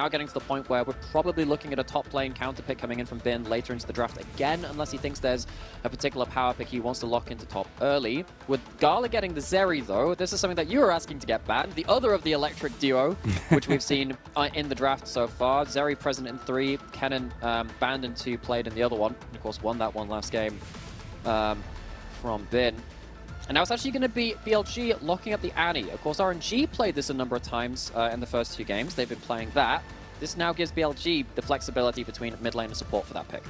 now getting to the point where we're probably looking at a top lane counter pick coming in from Bin later into the draft again, unless he thinks there's a particular power pick he wants to lock into top early. With Gala getting the Zeri, though, this is something that you were asking to get banned. The other of the electric duo, which we've seen in the draft so far. Zeri present in 3, Kennen banned in 2, played in the other one. And of course, won that one last game from Bin. And now it's actually going to be BLG locking up the Annie. Of course, RNG played this a number of times in the first 2 games. They've been playing that. This now gives BLG the flexibility between mid lane and support for that pick.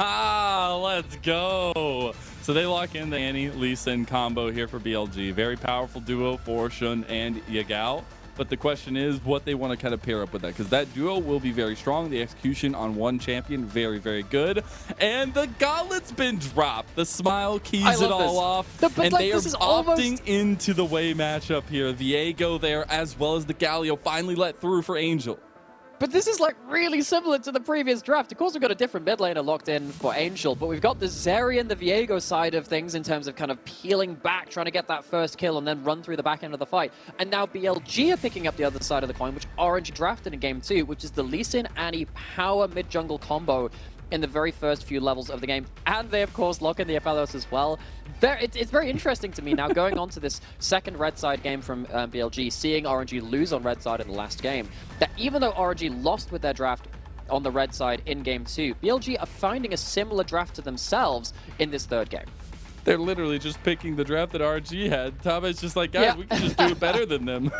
Let's go. So they lock in the Annie, Lee Sin combo here for BLG. Very powerful duo for Shun and Yagao. But the question is what they want to kind of pair up with that, because that duo will be very strong. The execution on one champion, very, very good. And the gauntlet's been dropped. The smile keys it all off. And they are opting into the way matchup here. Viego there, as well as the Galio, finally let through for Angel. But this is like really similar to the previous draft. Of course, we've got a different mid laner locked in for Angel, but we've got the Zeri and the Viego side of things in terms of kind of peeling back, trying to get that first kill and then run through the back end of the fight. And now BLG are picking up the other side of the coin, which RNG drafted in game 2, which is the Lee Sin Annie power mid jungle combo in the very first few levels of the game. And they, of course, lock in the Aphelios as well. It's very interesting to me now, going on to this second red side game from BLG, seeing RNG lose on red side in the last game, that even though RNG lost with their draft on the red side in game 2, BLG are finding a similar draft to themselves in this third game. They're literally just picking the draft that RNG had. Tama's just like, guys, we can just do it better than them.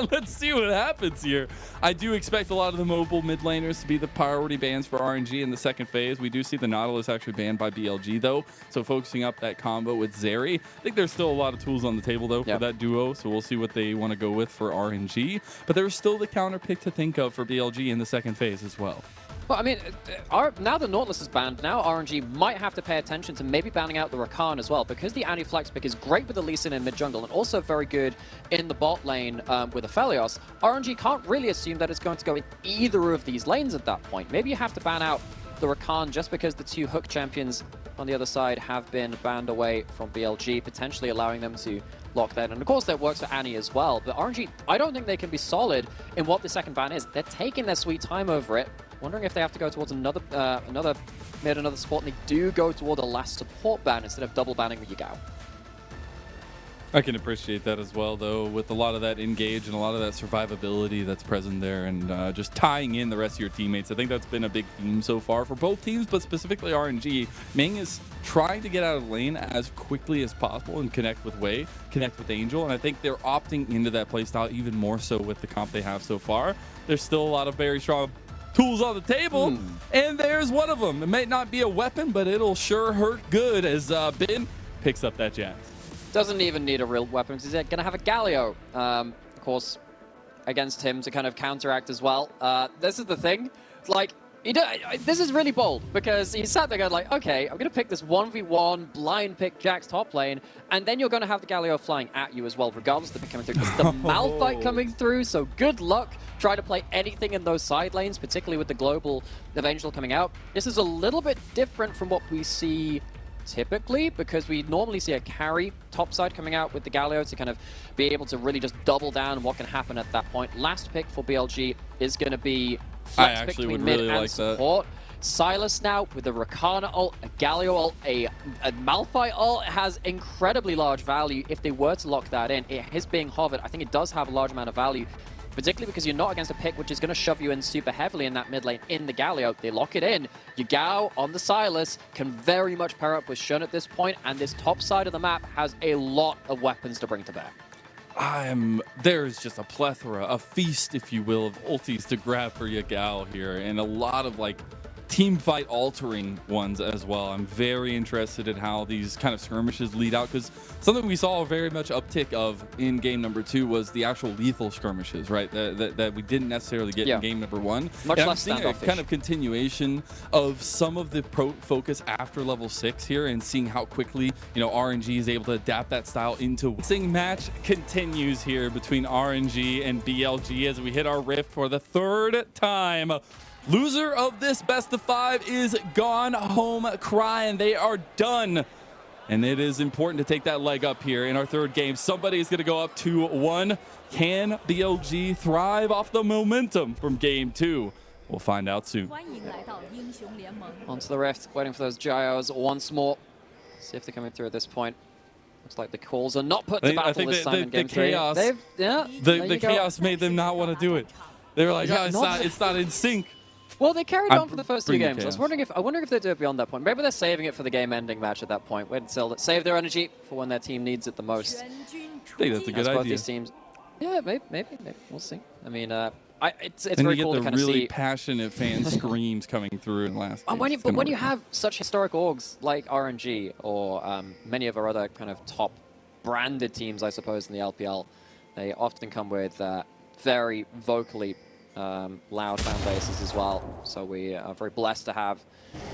Let's see what happens here. I do expect a lot of the mobile mid laners to be the priority bans for RNG in the second phase. We do see the Nautilus actually banned by BLG, though. So focusing up that combo with Zeri. I think there's still a lot of tools on the table, though, for that duo. So we'll see what they want to go with for RNG. But there's still the counter pick to think of for BLG in the second phase as well. Well, I mean, now the Nautilus is banned, now RNG might have to pay attention to maybe banning out the Rakan as well, because the Annie flex pick is great with the Lee Sin in mid-jungle and also very good in the bot lane with Aphelios. RNG can't really assume that it's going to go in either of these lanes at that point. Maybe you have to ban out the Rakan just because the 2 hook champions on the other side have been banned away from BLG, potentially allowing them to lock that. And of course that works for Annie as well, but RNG, I don't think they can be solid in what the second ban is. They're taking their sweet time over it, wondering if they have to go towards another mid, another support, and they do go toward a last support ban instead of double banning the Yagao. I can appreciate that as well, though, with a lot of that engage and a lot of that survivability that's present there, and just tying in the rest of your teammates. I think that's been a big theme so far for both teams, but specifically RNG. Ming is trying to get out of lane as quickly as possible and connect with Wei, connect with Angel, and I think they're opting into that playstyle even more so with the comp they have so far. There's still a lot of very strong tools on the table, and there's one of them. It may not be a weapon, but it'll sure hurt good as Bin picks up that Jax. Doesn't even need a real weapon because he's going to have a Galio, of course, against him to kind of counteract as well. This is the thing. It's like, this is really bold because he sat there going like, okay, I'm going to pick this 1v1 blind pick Jax top lane, and then you're going to have the Galio flying at you as well, regardless of the pick coming through. It's the Malphite coming through, so good luck trying to play anything in those side lanes, particularly with the global of Angel coming out. This is a little bit different from what we see typically, because we normally see a carry topside coming out with the Galio to kind of be able to really just double down on what can happen at that point. Last pick for BLG is going to be flex pick between mid and support. Silas now with the Rakan ult, a Galio ult, a Malphite ult has incredibly large value if they were to lock that in. It is being hovered. I think it does have a large amount of value, particularly because you're not against a pick which is going to shove you in super heavily in that mid lane in the Galio. They lock it in. Yagao on the Silas can very much pair up with Shun at this point, and this top side of the map has a lot of weapons to bring to bear. There's just a plethora, a feast, if you will, of ultis to grab for Yagao here, and a lot of like team fight altering ones as well. I'm very interested in how these kind of skirmishes lead out, because something we saw a very much uptick of in game number 2 was the actual lethal skirmishes, right? That we didn't necessarily get in game number 1. Much and less I'm seeing a kind of continuation of some of the focus after level 6 here, and seeing how quickly, you know, RNG is able to adapt that style into sing match continues here between RNG and BLG as we hit our rift for the 3rd time. Loser of this best of 5 is gone home crying. They are done And it is important to take that leg up here in our third game. Somebody is going to go up 2-1. Can BLG thrive off the momentum from game 2? We'll find out soon. Onto the rift, waiting for those gyros once more. See if they're coming through at this point. Looks like the calls are not put to battle this time in game 3. The chaos made them not want to do it. They were like, oh, it's not in sync. Well, they carried on for the first 2 games. I wonder if they do it beyond that point. Maybe they're saving it for the game-ending match at that point. Wait until save their energy for when their team needs it the most. I think that's a good idea. Both these teams, yeah, maybe. We'll see. I mean, it's and very you cool get to kind the of really see passion fan screams coming through in last. But when you have such historic orgs like RNG or many of our other kind of top branded teams, I suppose, in the LPL, they often come with very vocally loud fan bases as well. So we are very blessed to have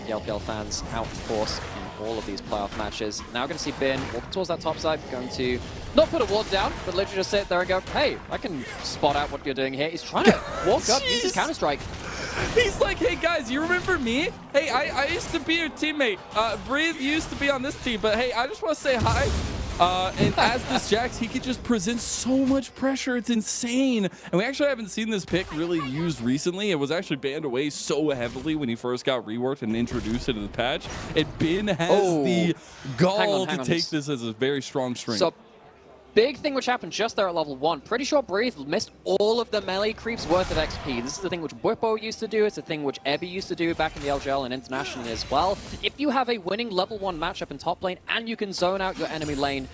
the LPL fans out in force in all of these playoff matches. Now going to see Bin walk towards that top side, going to not put a ward down, but literally just sit there and go, hey, I can spot out what you're doing here. He's trying to walk up, use his Counter-Strike. He's like, hey guys, you remember me? Hey, I used to be your teammate. Breathe used to be on this team, but hey, I just want to say hi. And as this Jax, he could just present so much pressure. It's insane. And we actually haven't seen this pick really used recently. It was actually banned away so heavily when he first got reworked and introduced into the patch. And Bin has the gall to take this as a very strong string. So, big thing which happened just there at level 1. Pretty sure Breathe missed all of the melee creeps worth of XP. This is the thing which Bwipo used to do. It's a thing which Ebby used to do back in the LGL and internationally as well. If you have a winning level 1 matchup in top lane and you can zone out your enemy lane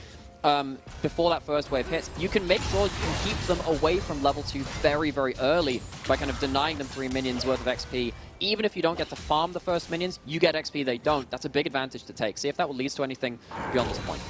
before that first wave hits, you can make sure you can keep them away from level 2 very, very early by kind of denying them 3 minions worth of XP. Even if you don't get to farm the first minions, you get XP they don't. That's a big advantage to take. See if that will lead to anything beyond this point.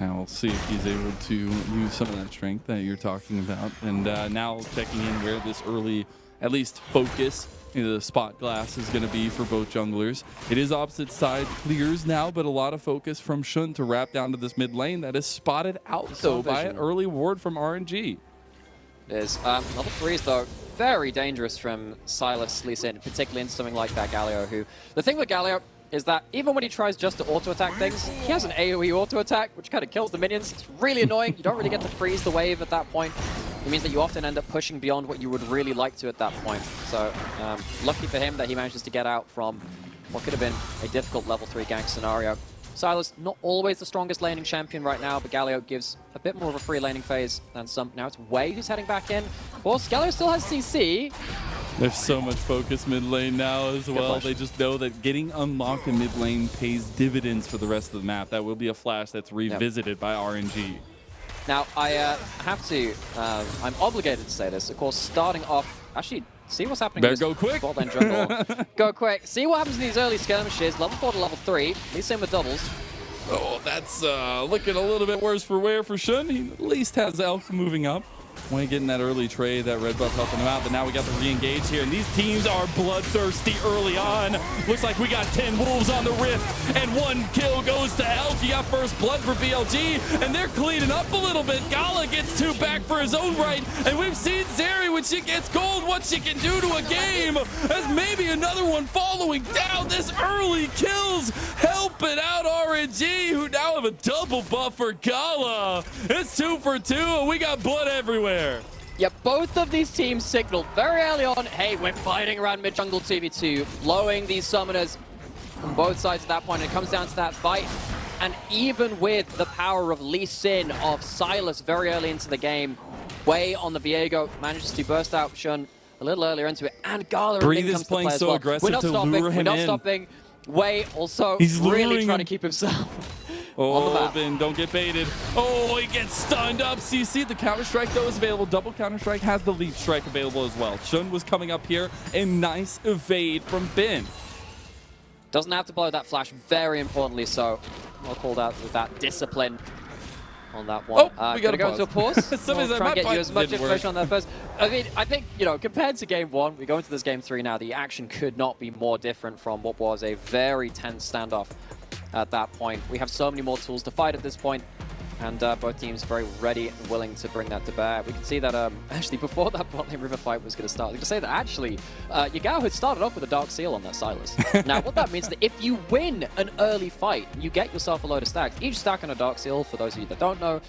We'll see if he's able to use some of that strength that you're talking about. And now checking in where this early, at least focus, the spot glass is going to be for both junglers. It is opposite side clears now, but a lot of focus from Shun to wrap down to this mid lane that is spotted out though by an early ward from RNG. It is. Level 3s though, very dangerous from Silas Lee Sin, particularly in something like that Galio, who, the thing with Galio is that even when he tries just to auto-attack things, he has an AoE auto-attack, which kind of kills the minions. It's really annoying. You don't really get to freeze the wave at that point. It means that you often end up pushing beyond what you would really like to at that point. So, lucky for him that he manages to get out from what could have been a difficult level 3 gank scenario. Silas, not always the strongest laning champion right now, but Galio gives a bit more of a free laning phase than some. Now it's Wei who's heading back in. Of course, Galio still has CC. There's so much focus mid lane now as well. They just know that getting unlocked in mid lane pays dividends for the rest of the map. That will be a flash that's revisited by RNG. Now, I have to, I'm obligated to say this. Of course, starting off, actually, see what's happening. Better go quick. Bot lane jungle. Go quick. See what happens in these early skirmishes. Level 4 to level 3. At least same with doubles. Oh, that's looking a little bit worse for Shun. He at least has Elf moving up. When getting that early trade, that red buff helping him out, but now we got the re-engage here, and these teams are bloodthirsty early on. Looks like we got 10 wolves on the rift, and 1 kill goes to Elf. You got first blood for BLG, and they're cleaning up a little bit. Gala gets 2 back for his own right, and we've seen Zeri, when she gets gold, what she can do to a game, as maybe another one following down. This early kills helping out RNG, who now have a double buff for Gala. It's 2 for 2, and we got blood everywhere. Yeah, both of these teams signaled very early on, hey, we're fighting around mid-jungle 2v2, blowing these summoners on both sides at that point. It comes down to that fight. And even with the power of Lee Sin, of Silas very early into the game, Wei on the Viego manages to burst out Shun a little earlier into it. And Gala is playing so aggressive We're not to stopping. lure him We're not in. stopping. Wei also He's really trying him. to keep himself. Oh, Ben, don't get baited. Oh, he gets stunned up. CC, the counter-strike, though, is available. Double counter-strike has the leap strike available as well. Shun was coming up here. A nice evade from Ben. Doesn't have to blow that flash, very importantly so. Well called out with that discipline on that one. Oh, we got to go into a pause. Somebody's we'll try and get you as much didn't information on that first. I mean, I think, you know, compared to game 1, we go into this game 3 now, the action could not be more different from what was a very tense standoff at that point. We have so many more tools to fight at this point. And both teams very ready and willing to bring that to bear. We can see that actually before that bot lane river fight was going to start, I was going to say that actually Yagao had started off with a Dark Seal on their Silas. Now what that means is that if you win an early fight, you get yourself a load of stacks. Each stack on a Dark Seal, for those of you that don't know,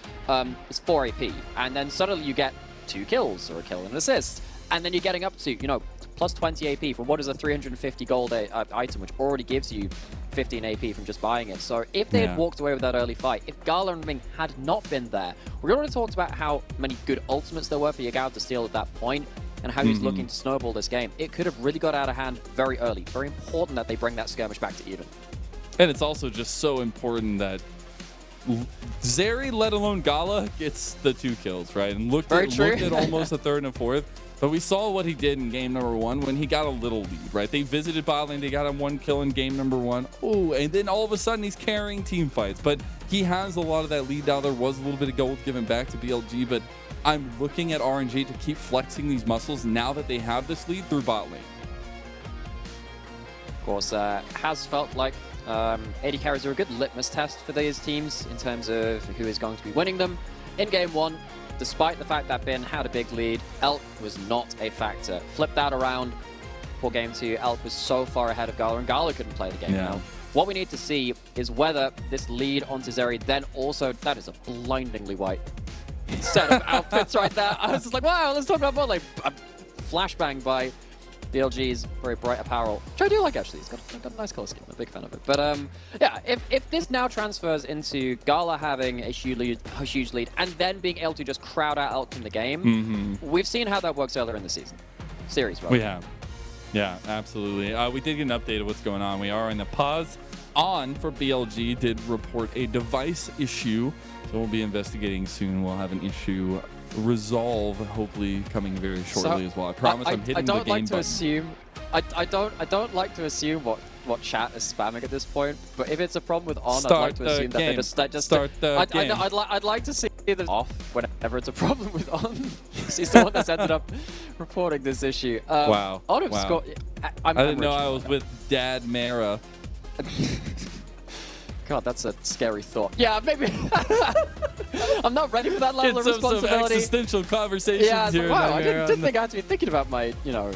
is 4 AP. And then suddenly you get 2 kills, or a kill and an assist. And then you're getting up to, you know, plus 20 AP from what is a 350 gold item, which already gives you 15 AP from just buying it. So if they had walked away with that early fight, if Gala and Ming had not been there, we already talked about how many good ultimates there were for Yagao to steal at that point, and how he's looking to snowball this game. It could have really got out of hand very early. Very important that they bring that skirmish back to even. And it's also just so important that Zeri, let alone Gala, gets the 2 kills, right? And looked at almost a third and a fourth. But we saw what he did in game number 1 when he got a little lead, right? They visited bot lane, they got him 1 kill in game number 1. Oh, and then all of a sudden he's carrying team fights. But he has a lot of that lead now. There was a little bit of gold given back to BLG, but I'm looking at RNG to keep flexing these muscles now that they have this lead through bot lane. Of course, has felt like AD carries are a good litmus test for these teams in terms of who is going to be winning them. In game 1, despite the fact that Bin had a big lead, Elk was not a factor. Flip that around for game 2, Elk was so far ahead of Gala, and Gala couldn't play the game now. What we need to see is whether this lead onto Zeri then also, that is a blindingly white set of outfits right there. I was just like, wow, let's talk about more like a flashbang by BLG's very bright apparel, which I do like actually. He's got a nice color scheme. I'm a big fan of it. But yeah, if this now transfers into Gala having a huge lead, and then being able to just crowd out Elk in the game, we've seen how that works earlier in the series. Rather. We have. Yeah, absolutely. We did get an update of what's going on. We are in the pause on for BLG. Did report a device issue, so we'll be investigating soon. We'll have an issue resolve hopefully coming very shortly as well. I promise I'm hitting the game button. I don't like to assume what chat is spamming at this point, but if it's a problem with on, I'd like to assume that they just start the game. I'd like to see them off whenever it's a problem with on. He's the one that's ended up reporting this issue. Wow. I didn't know I was with Dad Mara. God, that's a scary thought. Yeah, maybe. I'm not ready for that level of responsibility. Some existential conversations here. Like, wow, I didn't think I had to be thinking about my, you know,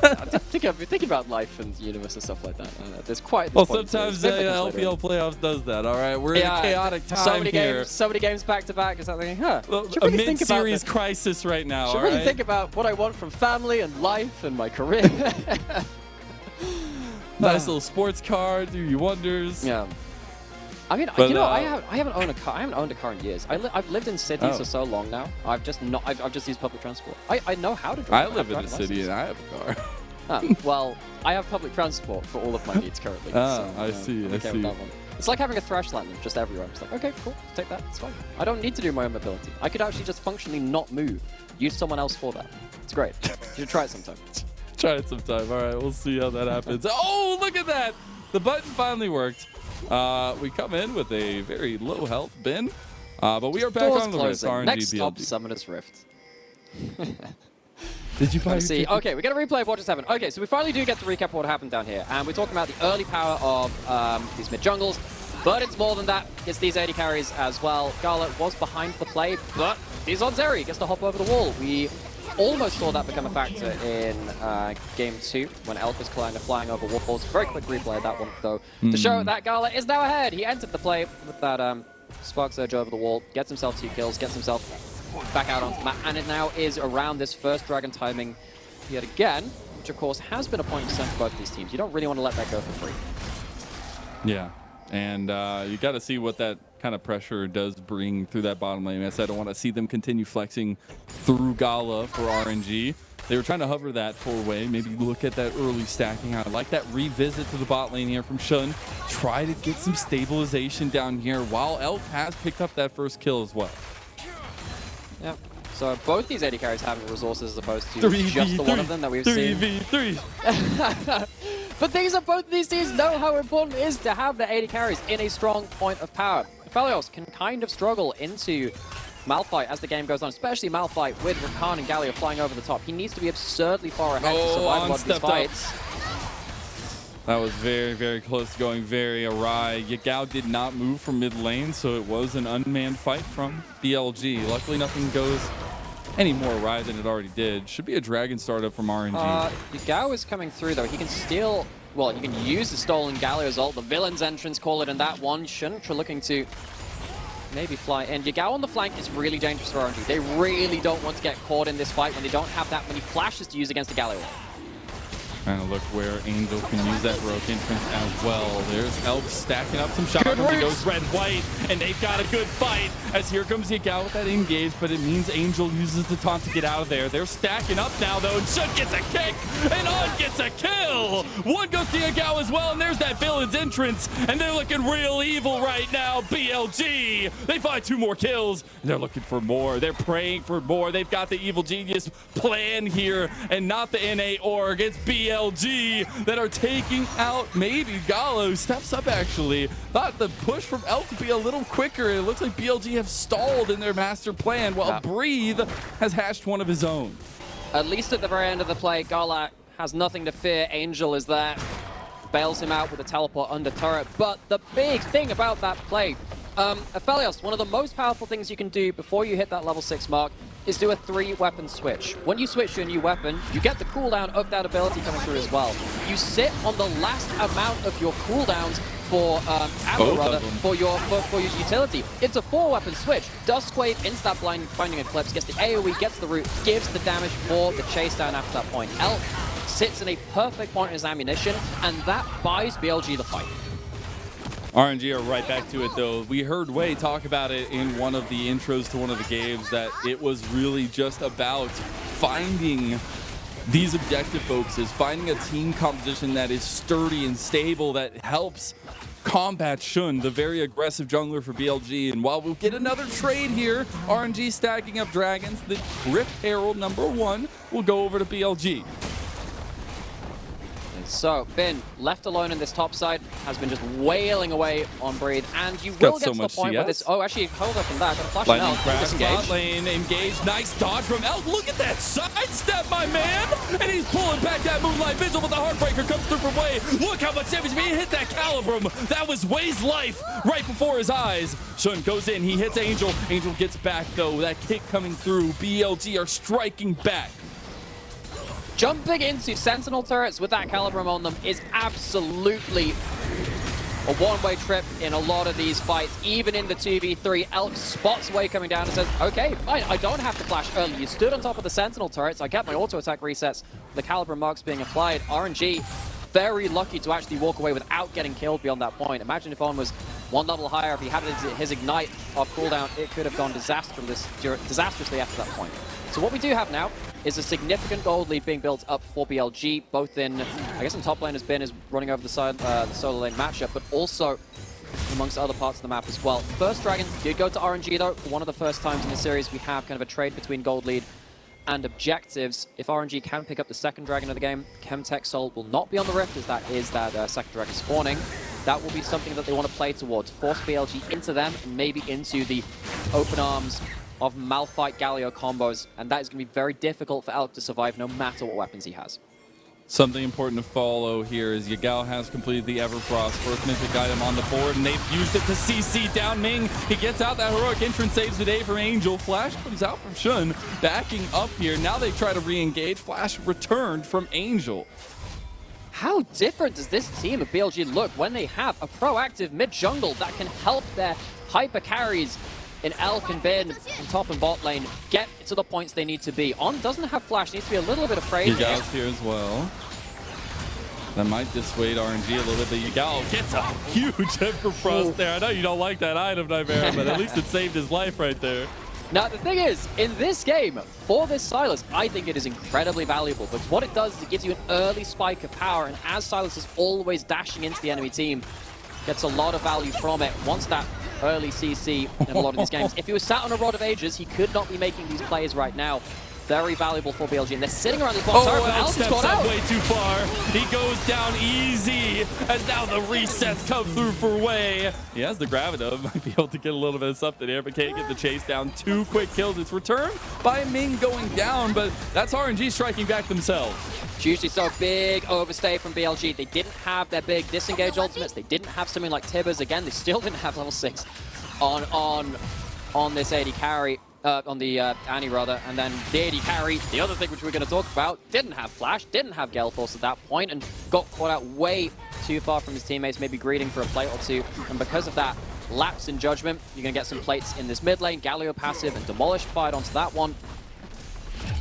I didn't think I'd be thinking about life and the universe and stuff like that. There's quite. Well, sometimes the LPL playoffs does that. All right, we're in a chaotic time here. So many games back to back. Is that thinking, huh? Well, a mid-series crisis right now. Should really think about what I want from family and life and my career. Nice little sports car. Do you wonders? Yeah. I mean, but, you know, I haven't owned a car. I haven't owned a car in years. I've lived in cities for so long now. I've just used public transport. I know how to drive. I live in a city and I have a car. Well, I have public transport for all of my needs currently. So, I see. I see. It's like having a Thresh lantern just everywhere. I'm just like, okay, cool, take that. It's fine. I don't need to do my own mobility. I could actually just functionally not move. Use someone else for that. It's great. You should try it sometime. Try it sometime. All right, we'll see how that happens. Oh, look at that! The button finally worked. We come in with a very low health bin, but we are back on the list. RNG Next BLG. stop, Summoner's Rift. Did you buy see? Okay, we got a replay of what just happened. Okay, so we finally do get to recap what happened down here, and we're talking about the early power of these mid jungles, but it's more than that. It's these AD carries as well. Gala was behind the play, but he's on Zeri. Gets to hop over the wall. We almost saw that become a factor in game 2 when Elk was flying over walls. Very quick replay of that one, though, to show that Gala is now ahead. He entered the play with that Spark Surge over the wall, gets himself 2 kills, gets himself back out onto the map, and it now is around this first dragon timing yet again, which of course has been a point of concern for both these teams. You don't really want to let that go for free. Yeah, and you got to see what that kind of pressure does bring through that bottom lane. I don't want to see them continue flexing through Gala for RNG. They were trying to hover that 4-way, maybe look at that early stacking. I like that revisit to the bot lane here from Shun. Try to get some stabilization down here while Elk has picked up that first kill as well. Yeah. So both these AD carries having resources as opposed to just the one of them that we've seen. 3v3. But both of these teams know how important it is to have the AD carries in a strong point of power. Aphelios can kind of struggle into Malphite as the game goes on, especially Malphite with Rakan and Gala flying over the top. He needs to be absurdly far ahead to survive a lot of these fights. That was very, very close to going very awry. Yagao did not move from mid lane, so it was an unmanned fight from BLG. Luckily, nothing goes any more awry than it already did. Should be a dragon startup from RNG. Yagao is coming through, though. He can steal... Well, you can use the stolen Galio's ult. The villain's entrance, call it in that one. Shintra looking to maybe fly in. Yagao on the flank is really dangerous for RNG. They really don't want to get caught in this fight when they don't have that many flashes to use against the Galio. Trying to look where Angel can use that heroic entrance as well. There's Elf stacking up some shots. He goes red-white, and they've got a good fight as here comes Yagao with that engage, but it means Angel uses the taunt to get out of there. They're stacking up now, though, and Shun gets a kick, and On gets a kill! One goes to Yagao as well, and there's that villain's entrance, and they're looking real evil right now, BLG! They find 2 more kills, and they're looking for more. They're praying for more. They've got the evil genius plan here, and not the NA org. It's BLG that are taking out maybe Gala, who steps up actually. Thought the push from Elf would be a little quicker. It looks like BLG have stalled in their master plan while Breathe has hatched one of his own. At least at the very end of the play, Gala has nothing to fear. Angel is there, bails him out with a teleport under turret. But the big thing about that play, Aphelios, one of the most powerful things you can do before you hit that level 6 mark is do a 3-weapon switch. When you switch to a new weapon, you get the cooldown of that ability coming through as well. You sit on the last amount of your cooldowns for ammo, rather, for your utility. It's a 4-weapon switch. Dustwave into that blinding eclipse, gets the AoE, gets the root, gives the damage for the chase down after that point. Elf sits in a perfect point in his ammunition, and that buys BLG the fight. RNG are right back to it, though. We heard Wei talk about it in one of the intros to one of the games, that it was really just about finding these objective focuses, finding a team composition that is sturdy and stable, that helps combat Shun, the very aggressive jungler for BLG. And while we'll get another trade here, RNG stacking up dragons, the Rift Herald #1 will go over to BLG. So, Bin, left alone in this top side, has been just wailing away on Breathe, and you will get to the point where this... Oh, actually, hold up from that. Got a flash Lightning on Elf. crash, Disengage. bot lane, engage. Nice dodge from Elf. Look at that sidestep, my man! And he's pulling back that Moonlight Vigil, but the Heartbreaker comes through from Wei. Look how much damage he hit that Calibrum. That was Wei's life right before his eyes. Shun goes in. He hits Angel. Angel gets back, though. That kick coming through. BLG are striking back. Jumping into Sentinel turrets with that Calibrum on them is absolutely a one-way trip in a lot of these fights. Even in the 2v3, Elk spots Wei coming down and says, okay, fine, I don't have to flash early. You stood on top of the Sentinel turrets. I get my auto-attack resets. The Calibrum marks being applied. RNG very lucky to actually walk away without getting killed beyond that point. Imagine if On was 1 level higher, if he had his Ignite off cooldown, it could have gone disastrously after that point. So what we do have now is a significant gold lead being built up for BLG, both in, I guess in top lane as Ben is running over the side, the solo lane matchup, but also amongst other parts of the map as well. First Dragon did go to RNG though. For one of the first times in the series, we have kind of a trade between gold lead and objectives. If RNG can pick up the second Dragon of the game, Chemtech Soul will not be on the Rift, as that is that second Dragon spawning. That will be something that they want to play towards, force BLG into them, and maybe into the open arms of Malphite Galio combos, and that is going to be very difficult for Elk to survive no matter what weapons he has. Something important to follow here is Yagao has completed the Everfrost, first mythic item on the board, and they've used it to CC down Ming. He gets out that heroic entrance, saves the day from Angel. Flash comes out from Shun, backing up here. Now they try to re-engage. Flash returned from Angel. How different does this team of BLG look when they have a proactive mid-jungle that can help their hyper carries in Elk and Bin in top and bot lane get to the points they need to be. On doesn't have flash, needs to be a little bit afraid. Yagao's here as well. That might dissuade RNG a little bit, but Yagao gets a huge Everfrost there. I know you don't like that item, Nymaera, but at least it saved his life right there. Now, the thing is, in this game, for this Sylas, I think it is incredibly valuable, because what it does is it gives you an early spike of power, and as Sylas is always dashing into the enemy team, gets a lot of value from it. Once that early CC in a lot of these games. If he was sat on a Rod of Ages, he could not be making these plays right now. very valuable for BLG, and they're sitting around this bottom turret, but Elk Elk has steps gone up out. way too far. He goes down easy as now the resets come through for Wei. He has the Gravito, might be able to get a little bit of something here, but can't get the chase down. 2 quick kills. It's returned by Ming going down, but that's RNG striking back themselves. Hugely so. Big overstay from BLG. They didn't have their big disengage ultimates. They didn't have something like Tibbers. Again, they still didn't have level 6 on this AD carry. On the Annie rather, and then the AD carry, the other thing which we're going to talk about, didn't have Flash, didn't have Gale Force at that point, and got caught out way too far from his teammates, maybe greeting for a plate or two, and because of that lapse in judgment, you're going to get some plates in this mid lane. Galio passive and Demolish fired onto that one.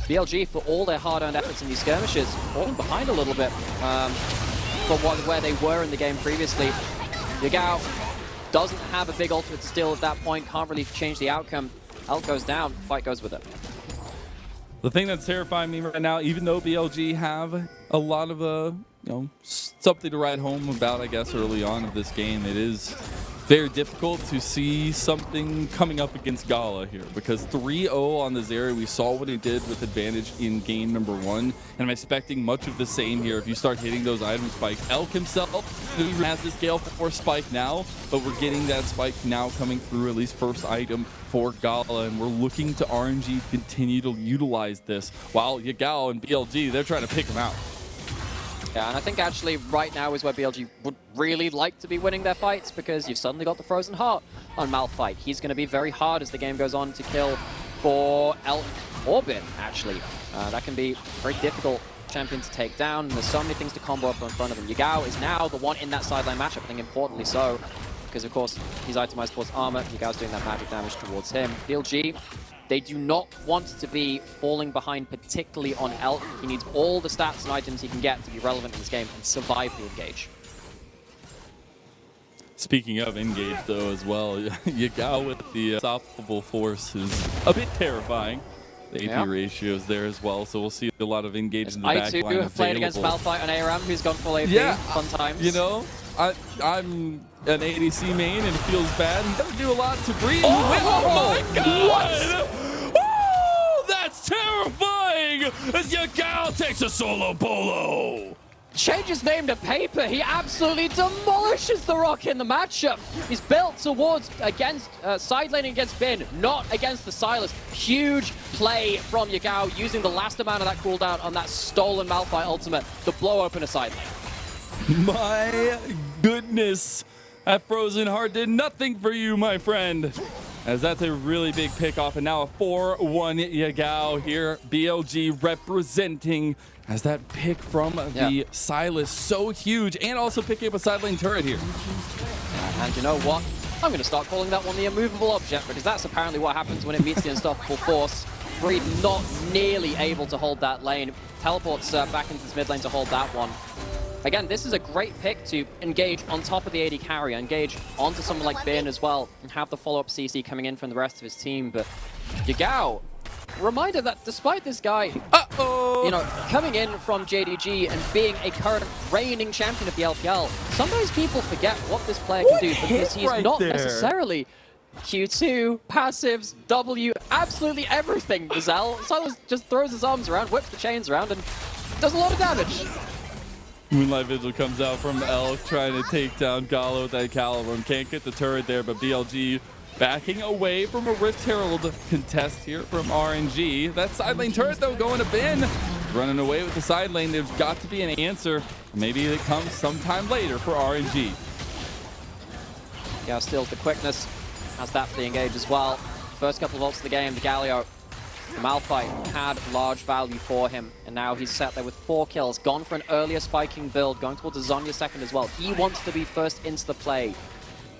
BLG, for all their hard-earned efforts in these skirmishes, falling behind a little bit from where they were in the game previously. Yagao doesn't have a big ultimate to steal at that point, can't really change the outcome. Elk goes down, fight goes with it. The thing that's terrifying me right now, even though BLG have a lot of something to write home about, I guess, early on of this game, it is very difficult to see something coming up against Gala here, because 3-0 on the Zeri, we saw what he did with advantage in game number 1, and I'm expecting much of the same here if you start hitting those item spikes. Elk himself, he has this Gale Force spike now, but we're getting that spike now coming through, at least first item for Gala, and we're looking to RNG continue to utilize this, while Yagao and BLG, they're trying to pick him out. Yeah, and I think actually right now is where BLG would really like to be winning their fights, because you've suddenly got the Frozen Heart on Malphite. He's going to be very hard as the game goes on to kill for Elk or Bin, actually. That can be a very difficult champion to take down, and there's so many things to combo up in front of him. Yagao is now the one in that sideline matchup, I think importantly so, because of course he's itemized towards armor. Yagao's doing that magic damage towards him. BLG, they do not want to be falling behind, particularly on Elk. He needs all the stats and items he can get to be relevant in this game and survive the engage. Speaking of engage, though, as well, Yagao with the unstoppable force is a bit terrifying. The AP ratios there as well, so we'll see a lot of engage in the back line available. Played against Malphite on ARAM, who's gone full AP. Yeah, fun times. You know, I'm an ADC main, and it feels bad. He doesn't do a lot to breathe. Oh my God! Oh, that's terrifying! As Yagao takes a solo bolo. Change his name to paper. He absolutely demolishes the Rock in the matchup. He's built towards side laning against Bin, not against the Silas. Huge play from Yagao, using the last amount of that cooldown on that stolen Malphite ultimate to blow open a side lane. My goodness, that Frozen Heart did nothing for you, my friend. As that's a really big pickoff, and now a 4-1 Yagao here. BLG representing as that pick from the Silas, so huge, and also picking up a side lane turret here. And you know what? I'm going to start calling that one the immovable object, because that's apparently what happens when it meets the unstoppable force. Reed not nearly able to hold that lane. Teleports back into this mid lane to hold that one. Again, this is a great pick to engage on top of the AD carry, engage onto someone like Bin as well, and have the follow-up CC coming in from the rest of his team. But Yagao, reminder that despite this guy, coming in from JDG and being a current reigning champion of the LPL, sometimes people forget what this player can do, because he's not necessarily Q2, passives, W, absolutely everything, Mazel. Silas just throws his arms around, whips the chains around, and does a lot of damage. Moonlight Vigil comes out from Elk, trying to take down Gala with that Caliber. Can't get the turret there, but BLG backing away from a Rift Herald contest here from RNG. That side lane turret, though, going to Bin. Running away with the side lane. There's got to be an answer. Maybe it comes sometime later for RNG. Yeah, steals the quickness. Has that for the engage as well. First couple of ults of the game, the Galio. The Malphite had large value for him, and now he's sat there with 4 kills, gone for an earlier spiking build, going towards a Zhonya second as well. He wants to be first into the play.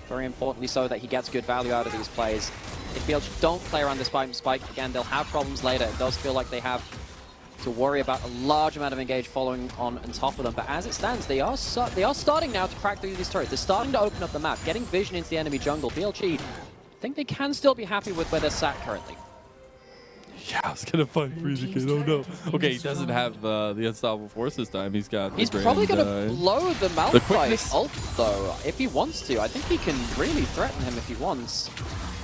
Very importantly so that he gets good value out of these plays. If BLG don't play around this spike, again, they'll have problems later. It does feel like they have to worry about a large amount of engage following on top of them. But as it stands, they are starting now to crack through these turrets. They're starting to open up the map, getting vision into the enemy jungle. BLG, I think they can still be happy with where they're sat currently. Yeah, I was gonna fight Freezer Kid. Oh no. Okay, he doesn't have the unstoppable force this time. He's got. He's probably gonna blow the Malphite ult though, if he wants to. I think he can really threaten him if he wants.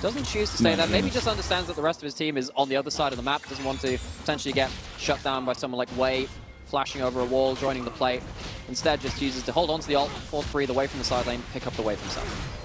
Doesn't choose to stay No, there. Maybe no. just understands that the rest of his team is on the other side of the map. Doesn't want to potentially get shut down by someone like Wei, flashing over a wall, joining the play. Instead, just chooses to hold on to the ult, force breathe away from the side lane, pick up the wave himself.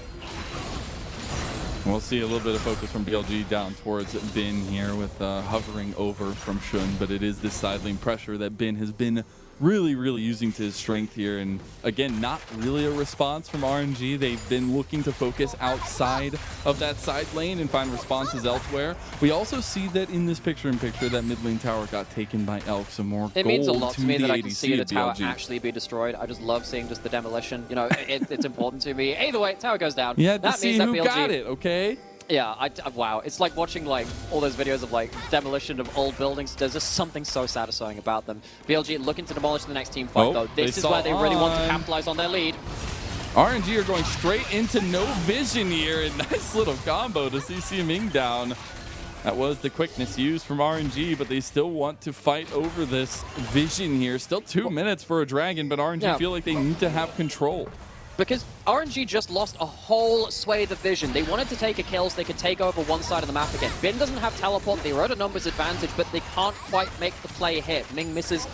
We'll see a little bit of focus from BLG down towards Bin here with hovering over from Shun, but it is this side lane pressure that Bin has been really using to his strength here. And again, not really a response from RNG. They've been looking to focus outside of that side lane and find responses elsewhere. We also see that in this picture-in-picture that mid lane tower got taken by Elk. Some more It gold means a lot to me the that I can ADC see the at tower BLG. actually be destroyed. I just love seeing just the demolition. You know, it's important to me. Either way, tower goes down. You had to That see means that who BLG got it, okay? Yeah, wow. It's like watching like all those videos of like demolition of old buildings. There's just something so satisfying about them. BLG looking to demolish the next team fight though. This is where they really want to capitalize on their lead. RNG are going straight into no vision here. A nice little combo to CC Ming down. That was the quickness used from RNG, but they still want to fight over this vision here. Still 2 minutes for a dragon, but RNG feel like they need to have control. Because RNG just lost a whole swathe of vision. They wanted to take a kill so they could take over one side of the map again. Bin doesn't have teleport. They wrote a numbers advantage, but they can't quite make the play hit. Ming misses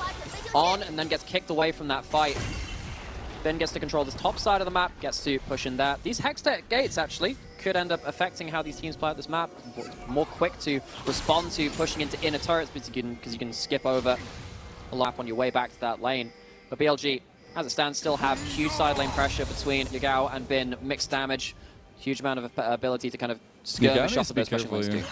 on and then gets kicked away from that fight. Bin gets to control this top side of the map, gets to push in there. These Hextech gates actually could end up affecting how these teams play at this map. More quick to respond to pushing into inner turrets because you can skip over a lap on your way back to that lane. But BLG, as it stands, still have huge side lane pressure between Yagao and Bin, mixed damage, huge amount of ability to kind of skirmish off of those pushing lanes too.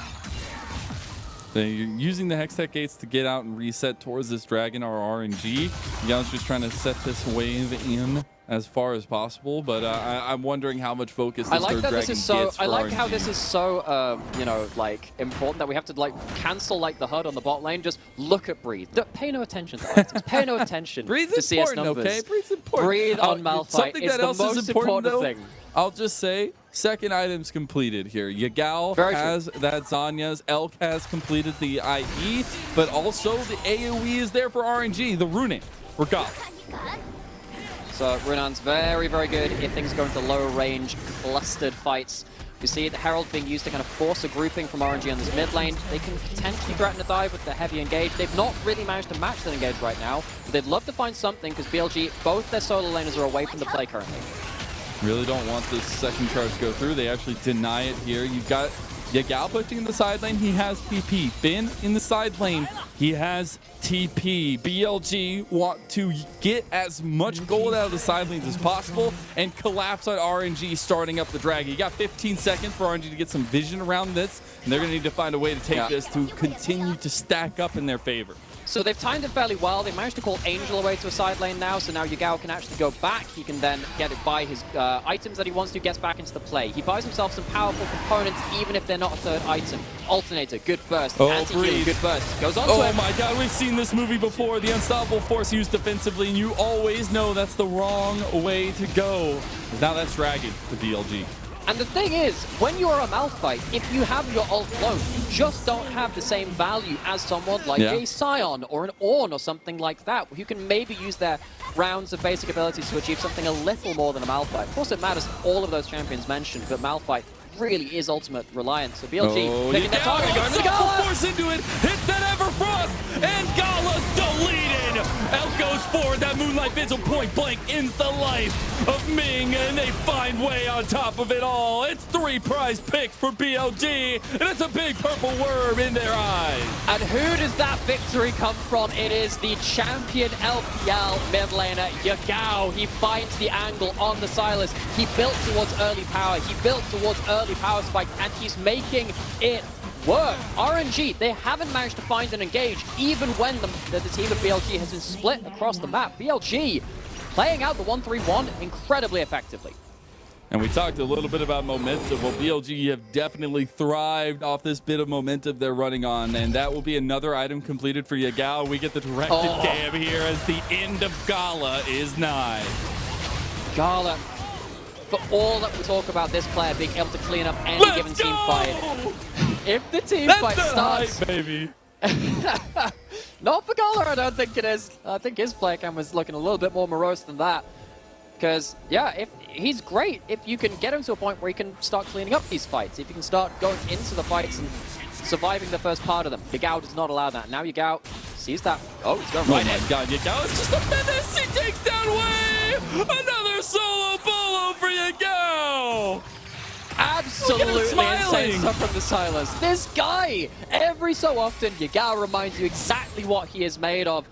They're using the Hextech gates to get out and reset towards this dragon or RNG. Yagao's just trying to set this wave in as far as possible, but I'm wondering how much focus this third dragon gets for RNG. I like how this is so, you know, like, important that we have to, like, cancel, like, the HUD on the bot lane. Just look at Breathe. Pay no attention to items. Pay no attention to CS numbers. Okay? Breathe's important. Breathe on Malphite is the most important thing. I'll just say, second item's completed here. Yagao has that Zanya's, Elk has completed the IE, but also the AoE is there for RNG, the Runan, for Gala. So Runan's very good if things go into low range, clustered fights. You see the Herald being used to kind of force a grouping from RNG on this mid lane. They can potentially threaten a dive with the heavy engage. They've not really managed to match that engage right now, but they'd love to find something because BLG, both their solo laners are away from the play currently. Really don't want this second charge to go through. They actually deny it here. You've got Yagao pushing in the side lane. He has TP. Bin in the side lane. He has TP. BLG want to get as much gold out of the side lanes as possible and collapse on RNG starting up the dragon. You got 15 seconds for RNG to get some vision around this, and they're going to need to find a way to take this to continue to stack up in their favor. So they've timed it fairly well. They managed to call Angel away to a side lane now, so now Yagao can actually go back. He can then get it by his items that he wants to, gets back into the play. He buys himself some powerful components, even if they're not a third item. Alternator, good burst. Anti-heal, good burst. Goes on to him. Oh my god, we've seen this movie before. The unstoppable force used defensively, and you always know that's the wrong way to go. Now that's dragging the BLG. And the thing is, when you're a Malphite, if you have your ult low, you just don't have the same value as someone like a Sion or an Ornn or something like that, who can maybe use their rounds of basic abilities to achieve something a little more than a Malphite. Of course, it matters all of those champions mentioned, but Malphite really is ultimate reliance. So BLG picking their target, going to Gala! Force into it, hit that Everfrost, and Gala's deleted! Elk goes forward, that Moonlight Vigil point blank ends the life of Ming, and they find Wei on top of it all. It's 3 prize picks for BLG, and it's a big purple worm in their eyes. And who does that victory come from? It is the champion LPL mid laner, Yagao. He finds the angle on the Silas. He built towards early power. He built towards early power spike, and he's making it work. RNG, they haven't managed to find an engage, even when the team of BLG has been split across the map. BLG playing out the 1-3-1 incredibly effectively. And we talked a little bit about momentum. Well, BLG have definitely thrived off this bit of momentum they're running on, and that will be another item completed for Yagao. We get the directed cam here as the end of Gala is nigh. Gala, for all that we talk about this player being able to clean up any given team fight, if the team fight starts, hype, baby. Not for Gala, I don't think it is. I think his player cam was looking a little bit more morose than that. Because, yeah, if he's great if you can get him to a point where he can start cleaning up these fights, if you can start going into the fights and surviving the first part of them. Yagao does not allow that. Now Yagao sees that. Oh, he's going right in. Oh my god, Yagao is just a menace! He takes down Wave! Another solo bolo for Yagao! Absolutely insane stuff from the Silas. This guy, every so often, Yagao reminds you exactly what he is made of.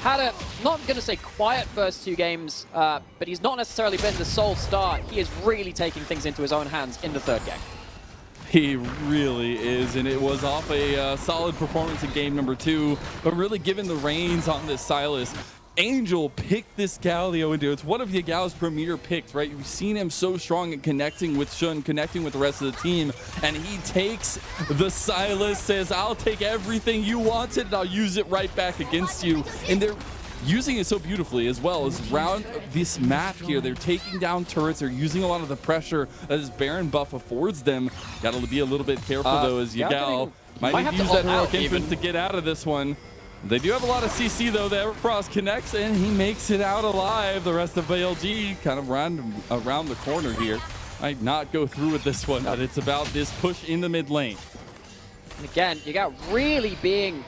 Had a, not going to say quiet first 2 games, but he's not necessarily been the sole star. He is really taking things into his own hands in the 3rd game. He really is, and it was off a solid performance in game number 2, but really given the reins on this Silas. Angel picked this Galio into it's one of Yagao's premier picks, right? You've seen him so strong in connecting with Shun, connecting with the rest of the team, and he takes the Silas, says, I'll take everything you wanted and I'll use it right back against you. And they're using it so beautifully as well as around this map here. They're taking down turrets. They're using a lot of the pressure that his Baron buff affords them. Got to be a little bit careful though, as Yagao might use that heroic influence to get out of this one. They do have a lot of CC though. The Everfrost connects and he makes it out alive. The rest of BLG kind of around the corner here. Might not go through with this one, but it's about this push in the mid lane. And again, Yagao really being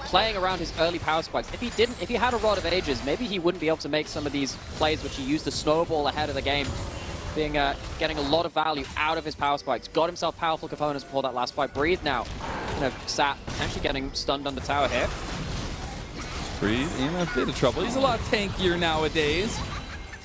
playing around his early power spikes. If he had a Rod of Ages, maybe he wouldn't be able to make some of these plays which he used to snowball ahead of the game. Getting a lot of value out of his power spikes. Got himself powerful components before that last fight. Breathe now. Sat potentially getting stunned on the tower here. Breathe in a bit of trouble. He's a lot tankier nowadays.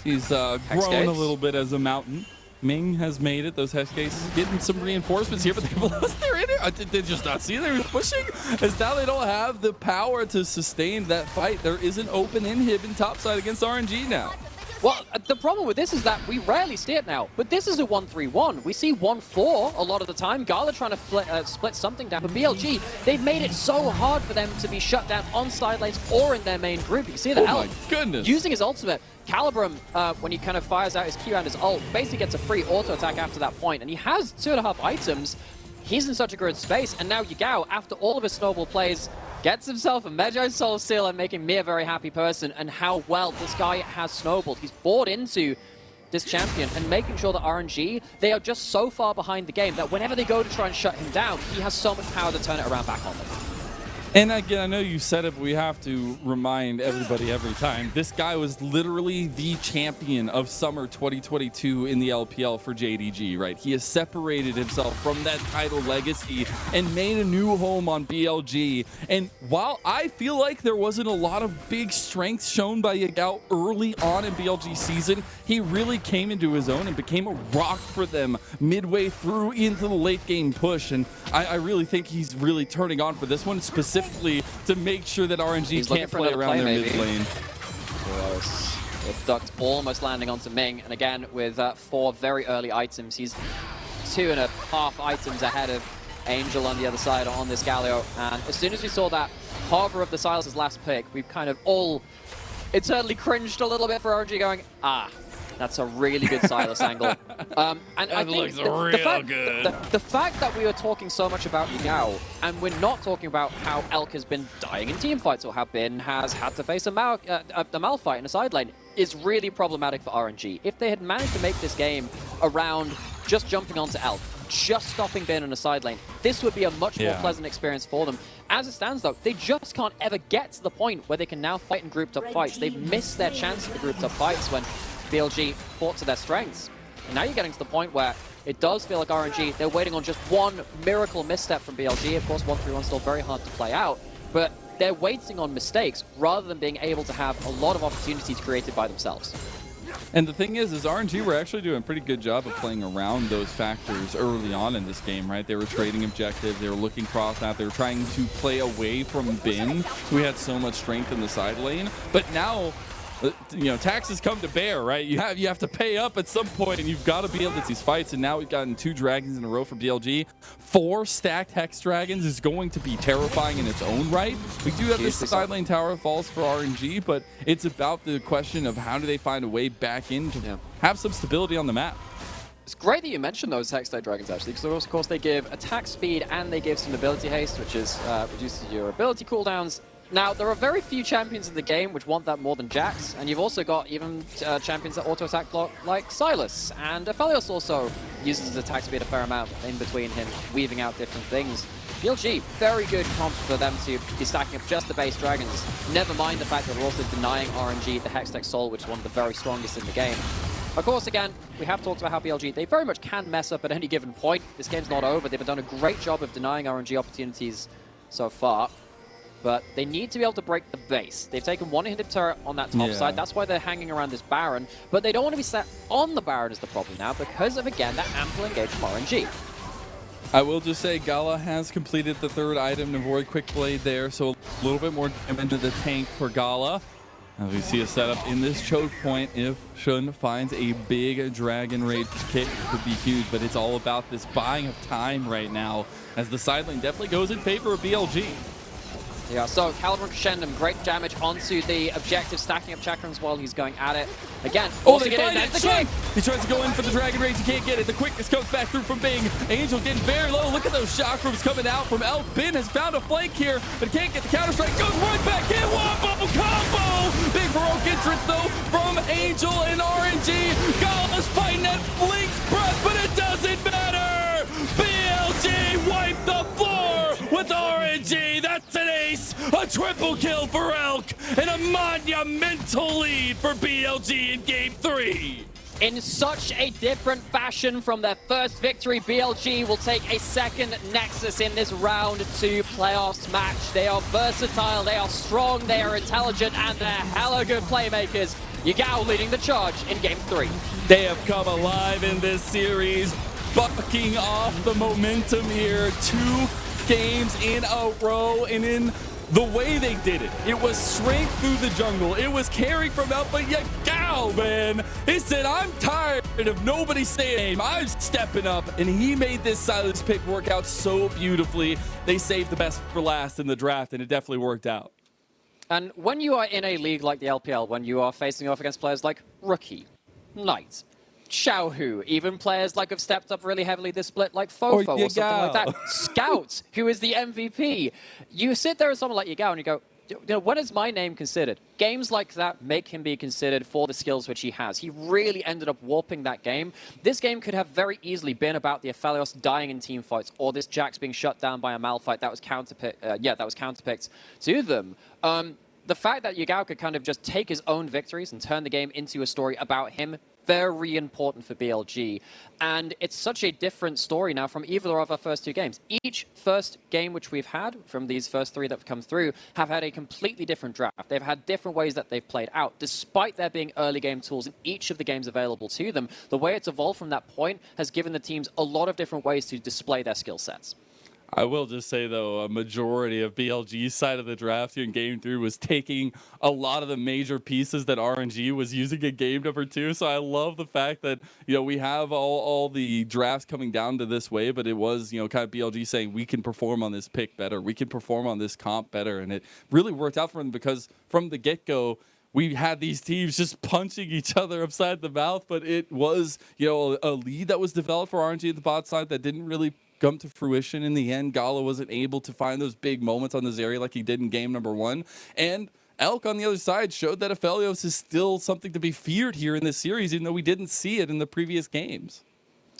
He's grown a little bit as a mountain. Ming has made it. Those Hex cases getting some reinforcements here, but they've lost their inner. Did they just not see they were pushing? As now they don't have the power to sustain that fight. There is an open inhib in topside against RNG now. Well, the problem with this is that we rarely see it now, but this is a 1-3-1. We see 1-4 a lot of the time. Gala trying to split something down, but BLG, they've made it so hard for them to be shut down on side lanes or in their main group. You can see that my goodness. Using his ultimate. Calibrum, when he kind of fires out his Q and his ult, basically gets a free auto attack after that point, and he has 2.5 items. He's in such a good space, and now Yagao, after all of his snowball plays, gets himself a Magi Soul Seal and making me a very happy person, and how well this guy has snowballed. He's bought into this champion and making sure that RNG, they are just so far behind the game that whenever they go to try and shut him down, he has so much power to turn it around back on them. And again, I know you said it, but we have to remind everybody every time. This guy was literally the champion of summer 2022 in the LPL for JDG, right? He has separated himself from that title legacy and made a new home on BLG. And while I feel like there wasn't a lot of big strengths shown by Yagao early on in BLG season, he really came into his own and became a rock for them midway through into the late game push. And I really think he's really turning on for this one, specifically to make sure that RNG can't play around their mid lane. With Duct almost landing onto Ming, and again with 4 very early items, he's 2.5 items ahead of Angel on the other side on this Galio. And as soon as we saw that hover of the Silas' last pick, we've kind of all internally cringed a little bit for RNG, going, that's a really good Silas angle. And I think the fact that we were talking so much about Yagao, and we're not talking about how Elk has been dying in team fights, or how Bin has had to face a Malphite in a side lane, is really problematic for RNG. If they had managed to make this game around just jumping onto Elk, just stopping Bin in a side lane, this would be a much more pleasant experience for them. As it stands though, they just can't ever get to the point where they can now fight in grouped up fights. They've missed their chance at the grouped up fights when BLG fought to their strengths. And now you're getting to the point where it does feel like RNG, they're waiting on just one miracle misstep from BLG. Of course, 1-3-1 still very hard to play out, but they're waiting on mistakes rather than being able to have a lot of opportunities created by themselves. And the thing is RNG were actually doing a pretty good job of playing around those factors early on in this game, right? They were trading objectives, they were looking cross map, they were trying to play away from Bin, who had so much strength in the side lane. But now, you know, taxes come to bear, right? You have to pay up at some point, and you've got to be able to get these fights. And now we've gotten 2 dragons in a row for BLG. 4 stacked Hex dragons is going to be terrifying in its own right. We do have this side lane tower falls for RNG, but it's about the question of how do they find a way back in to have some stability on the map. It's great that you mentioned those Hextide Dragons, actually, because of course they give attack speed and they give some ability haste, which is reduces your ability cooldowns. Now, there are very few champions in the game which want that more than Jax, and you've also got even champions that auto-attack block like Sylas, and Aphelios also uses his attack speed a fair amount in between him, weaving out different things. BLG, very good comp for them to be stacking up just the base dragons, never mind the fact that they're also denying RNG the Hextech Soul, which is one of the very strongest in the game. Of course, again, we have talked about how BLG, they very much can mess up at any given point. This game's not over. They've done a great job of denying RNG opportunities so far. But they need to be able to break the base. They've taken one hit turret on that top side. That's why they're hanging around this Baron. But they don't want to be sat on the Baron is the problem now because of, again, that ample engage from RNG. I will just say Gala has completed the third item, Navori Quick Blade there, so a little bit more damage to the tank for Gala. As we see a setup in this choke point, if Shun finds a big Dragon Rage kick, it could be huge, but it's all about this buying of time right now, as the side lane definitely goes in favor of BLG. Yeah, so Caliber and Crescendum, great damage onto the objective, stacking up chakrams while he's going at it. Again, they find it! He tries to go in for the Dragon Rage, he can't get it. The quickness comes back through from Ming. Angel getting very low. Look at those chakrams coming out from Elk. Bin has found a flank here, but can't get the counter strike. Goes right back in, one bubble combo! Big heroic entrance though from Angel and RNG. Gala's fighting that Blink's breath, but it doesn't matter! BLG wiped the floor with RNG. That's an ace, a triple kill for Elk, and a monumental lead for BLG in Game 3. In such a different fashion from their first victory, BLG will take a second Nexus in this round 2 playoffs match. They are versatile, they are strong, they are intelligent, and they're hella good playmakers. Yagao leading the charge in Game 3. They have come alive in this series, bucking off the momentum here. 2 games in a row, and in the way they did it, it was strength through the jungle. It was carry from out, but Yagao, man, he said, I'm tired of nobody saying I'm stepping up, and he made this Sylas pick work out so beautifully. They saved the best for last in the draft, and it definitely worked out. And when you are in a league like the LPL, when you are facing off against players like Rookie, Knight, Xiaohu, even players like have stepped up really heavily this split, like Fofo or something like that. Scout, who is the MVP. You sit there as someone like Yagao and you go, you know, when is my name considered? Games like that make him be considered for the skills which he has. He really ended up warping that game. This game could have very easily been about the Aphelios dying in team fights, or this Jax being shut down by a Malphite that was counterpicked to them. The fact that Yagao could kind of just take his own victories and turn the game into a story about him, very important for BLG. And it's such a different story now from either of our first 2 games. Each first game which we've had from these first 3 that have come through have had a completely different draft. They've had different ways that they've played out. Despite there being early game tools in each of the games available to them, the way it's evolved from that point has given the teams a lot of different ways to display their skill sets. I will just say, though, a majority of BLG's side of the draft here in Game 3 was taking a lot of the major pieces that RNG was using in Game number 2. So I love the fact that, you know, we have all the drafts coming down to this way, but it was, you know, kind of BLG saying we can perform on this pick better. We can perform on this comp better. And it really worked out for them because from the get-go, we had these teams just punching each other upside the mouth, but it was, you know, a lead that was developed for RNG at the bot side that didn't really come to fruition in the end. Gala wasn't able to find those big moments on the Zeri like he did in game number 1. And Elk on the other side showed that Aphelios is still something to be feared here in this series, even though we didn't see it in the previous games.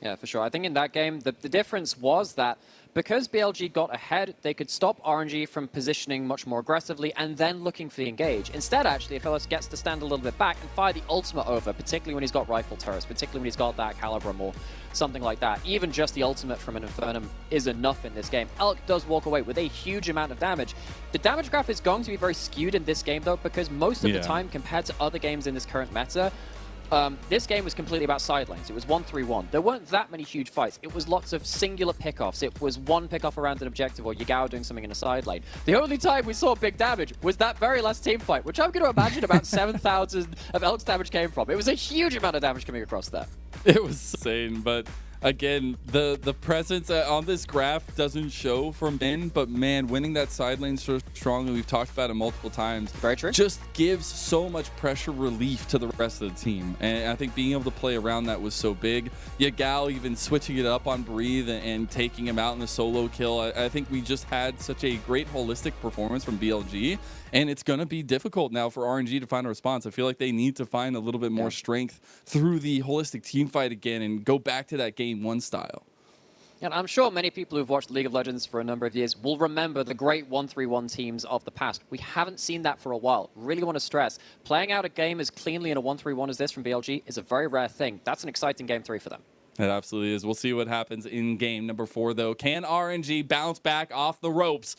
Yeah, for sure. I think in that game, the difference was that because BLG got ahead, they could stop RNG from positioning much more aggressively and then looking for the engage. Instead, actually, Aphelios gets to stand a little bit back and fire the ultimate over, particularly when he's got rifle turrets, particularly when he's got that caliber or something like that. Even just the ultimate from an Infernum is enough in this game. Elk does walk away with a huge amount of damage. The damage graph is going to be very skewed in this game, though, because most of the time, compared to other games in this current meta, this game was completely about side lanes. It was 1-3-1. There weren't that many huge fights. It was lots of singular pickoffs. It was one pickoff around an objective or Yagao doing something in a side lane. The only time we saw big damage was that very last team fight, which I'm going to imagine about 7,000 of Elk's damage came from. It was a huge amount of damage coming across there. It was insane, but Again, the presence on this graph doesn't show from Min, but man, winning that side lane so strongly, we've talked about it multiple times. Very true. Just gives so much pressure relief to the rest of the team. And I think being able to play around that was so big. Yagao even switching it up on Breathe and taking him out in the solo kill. I think we just had such a great holistic performance from BLG. And it's going to be difficult now for RNG to find a response. I feel like they need to find a little bit more strength through the holistic team fight again and go back to that game one style. And I'm sure many people who've watched League of Legends for a number of years will remember the great 1-3-1 teams of the past. We haven't seen that for a while. Really want to stress, playing out a game as cleanly in a 1-3-1 as this from BLG is a very rare thing. That's an exciting game 3 for them. It absolutely is. We'll see what happens in game number 4, though. Can RNG bounce back off the ropes